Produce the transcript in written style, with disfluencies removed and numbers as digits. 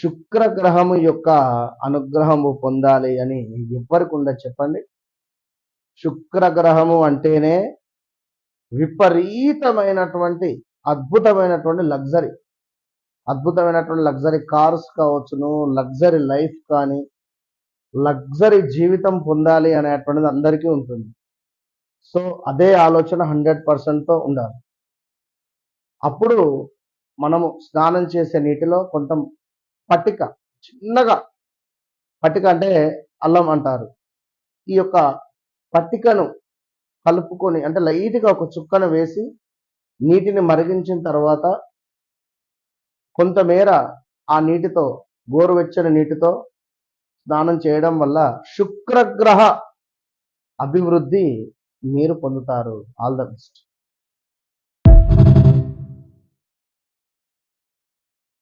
శుక్రగ్రహము యొక్క అనుగ్రహము పొందాలి అని ఎవరికి ఉండదు చెప్పండి. శుక్రగ్రహము అంటేనే విపరీతమైనటువంటి అద్భుతమైనటువంటి లగ్జరీ, అద్భుతమైనటువంటి లగ్జరీ కార్స్ కావచ్చును, లగ్జరీ లైఫ్ కానీ, లగ్జరీ జీవితం పొందాలి అనేటువంటిది అందరికీ ఉంటుంది. సో అదే ఆలోచన 100%తో ఉండాలి. అప్పుడు మనము స్నానం చేసే నీటిలో కొంత పట్టిక, చిన్నగా పట్టిక అంటే అల్లం అంటారు, ఈ యొక్క పట్టికను కలుపుకొని అంటే లైట్గా ఒక చుక్కను వేసి నీటిని మరిగించిన తర్వాత కొంతమేర ఆ నీటితో, గోరువెచ్చని నీటితో స్నానం చేయడం వల్ల శుక్రగ్రహ అభివృద్ధి మీరు పొందుతారు. All the best.